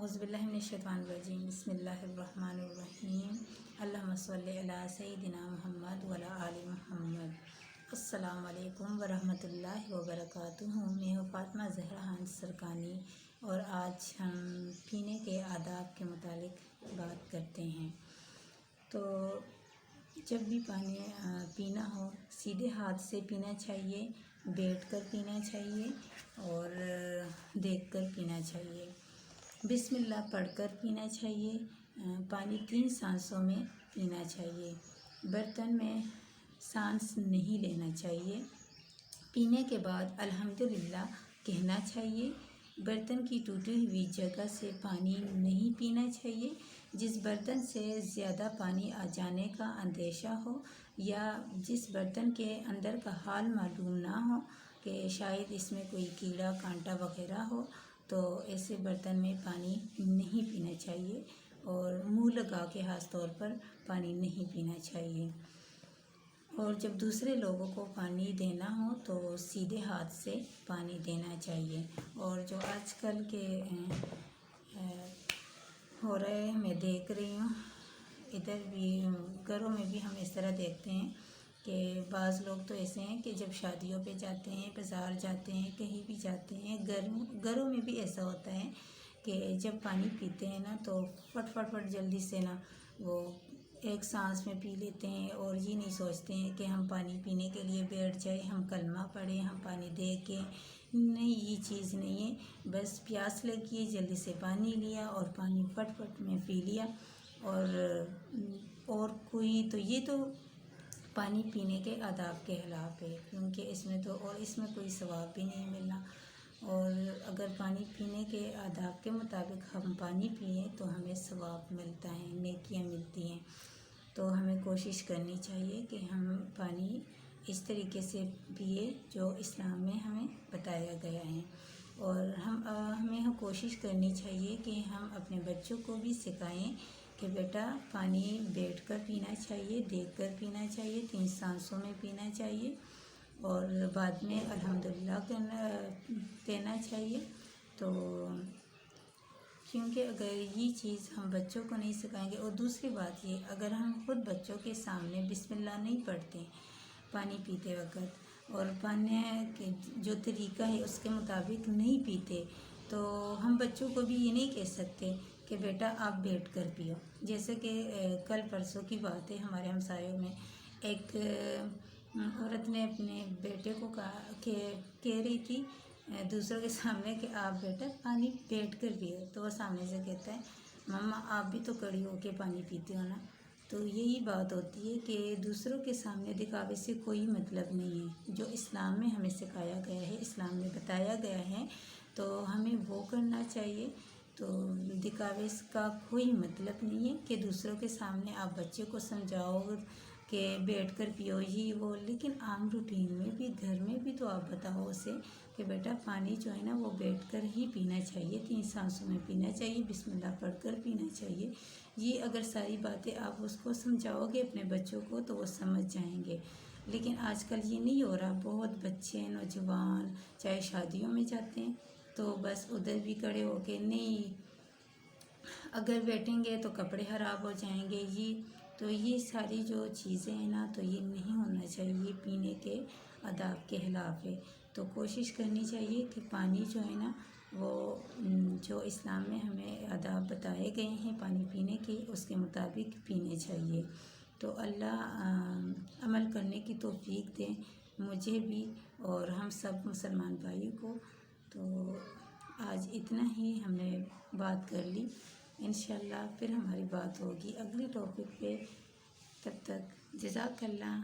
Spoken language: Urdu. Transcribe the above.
اعوذ باللہ من الشیطان الرجیم بسم اللہ الرحمن الرحیم اللہم صلی علی سیدنا محمد وعلی آل محمد۔ السلام علیکم ورحمۃ اللہ وبرکاتہ۔ میں ہوں فاطمہ زہرا خان سرکانی اور آج ہم پینے کے آداب کے متعلق بات کرتے ہیں۔ تو جب بھی پانی پینا ہو سیدھے ہاتھ سے پینا چاہیے، بیٹھ کر پینا چاہیے اور دیکھ کر پینا چاہیے۔ بسم اللہ پڑھ کر پینا چاہیے۔ پانی 3 سانسوں میں پینا چاہیے۔ برتن میں سانس نہیں لینا چاہیے۔ پینے کے بعد الحمدللہ کہنا چاہیے۔ برتن کی ٹوٹی ہوئی جگہ سے پانی نہیں پینا چاہیے۔ جس برتن سے زیادہ پانی آ جانے کا اندیشہ ہو یا جس برتن کے اندر کا حال معلوم نہ ہو کہ شاید اس میں کوئی کیڑا کانٹا وغیرہ ہو تو ایسے برتن میں پانی نہیں پینا چاہیے اور منہ لگا کے خاص طور پر پانی نہیں پینا چاہیے۔ اور جب دوسرے لوگوں کو پانی دینا ہو تو سیدھے ہاتھ سے پانی دینا چاہیے۔ اور جو آج کل کے ہو رہے ہیں، میں دیکھ رہی ہوں ادھر بھی گھروں میں بھی ہم اس طرح دیکھتے ہیں کہ بعض لوگ تو ایسے ہیں کہ جب شادیوں پہ جاتے ہیں، بازار جاتے ہیں، کہیں بھی جاتے ہیں، گھروں میں بھی ایسا ہوتا ہے کہ جب پانی پیتے ہیں نا تو فٹ جلدی سے نا وہ ایک سانس میں پی لیتے ہیں اور یہ نہیں سوچتے ہیں کہ ہم پانی پینے کے لیے بیٹھ جائیں، ہم کلمہ پڑھیں، ہم پانی دے کے نہیں، یہ چیز نہیں ہے۔ بس پیاس لگی ہے، جلدی سے پانی لیا اور پانی فٹ میں پی لیا اور کوئی تو یہ تو پانی پینے کے آداب کے خلاف ہے، کیونکہ اس میں کوئی ثواب بھی نہیں ملنا۔ اور اگر پانی پینے کے آداب کے مطابق ہم پانی پئیں تو ہمیں ثواب ملتا ہے، نیکیاں ملتی ہیں۔ تو ہمیں کوشش کرنی چاہیے کہ ہم پانی اس طریقے سے پیے جو اسلام میں ہمیں بتایا گیا ہے۔ اور ہمیں کوشش کرنی چاہیے کہ ہم اپنے بچوں کو بھی سکھائیں کہ بیٹا پانی بیٹھ کر پینا چاہیے، دیکھ کر پینا چاہیے، 3 سانسوں میں پینا چاہیے اور بعد میں الحمدللہ کہنا چاہیے۔ تو کیونکہ اگر یہ چیز ہم بچوں کو نہیں سکھائیں گے، اور دوسری بات یہ، اگر ہم خود بچوں کے سامنے بسم اللہ نہیں پڑھتے پانی پیتے وقت اور پانی کے جو طریقہ ہے اس کے مطابق نہیں پیتے تو ہم بچوں کو بھی یہ نہیں کہہ سکتے کہ بیٹا آپ بیٹھ کر پیو۔ جیسے کہ کل پرسوں کی بات ہے، ہمارے ہمسایوں میں ایک عورت نے اپنے بیٹے کو کہہ رہی تھی دوسروں کے سامنے کہ آپ بیٹا پانی بیٹھ کر پیو، تو وہ سامنے سے کہتا ہے مما آپ بھی تو کھڑی ہو کے پانی پیتے ہو نا۔ تو یہی بات ہوتی ہے کہ دوسروں کے سامنے دکھاوے سے کوئی مطلب نہیں ہے۔ جو اسلام میں ہمیں سکھایا گیا ہے، اسلام میں بتایا گیا ہے تو ہمیں وہ کرنا چاہیے۔ تو دکھاوے کا کوئی مطلب نہیں ہے کہ دوسروں کے سامنے آپ بچے کو سمجھاؤ کہ بیٹھ کر پیو یہ وہ، لیکن عام روٹین میں بھی گھر میں بھی تو آپ بتاؤ اسے کہ بیٹا پانی جو ہے نا وہ بیٹھ کر ہی پینا چاہیے، 3 سانسوں میں پینا چاہیے، بسم اللہ پڑھ کر پینا چاہیے۔ یہ اگر ساری باتیں آپ اس کو سمجھاؤ گے اپنے بچوں کو تو وہ سمجھ جائیں گے۔ لیکن آج کل یہ نہیں ہو رہا، بہت بچے نوجوان چاہے شادیوں میں جاتے ہیں تو بس ادھر بھی کھڑے ہو کے نہیں، اگر بیٹھیں گے تو کپڑے خراب ہو جائیں گے، یہ ساری جو چیزیں ہیں نا تو یہ نہیں ہونا چاہیے، پینے کے آداب کے خلاف ہے۔ تو کوشش کرنی چاہیے کہ پانی جو ہے نا وہ جو اسلام میں ہمیں آداب بتائے گئے ہیں پانی پینے کے، اس کے مطابق پینے چاہیے۔ تو اللہ عمل کرنے کی توفیق دیں مجھے بھی اور ہم سب مسلمان بھائی کو۔ تو آج اتنا ہی ہم نے بات کر لی، انشاءاللہ پھر ہماری بات ہوگی اگلی ٹاپک پہ۔ تب تک جزاک اللہ۔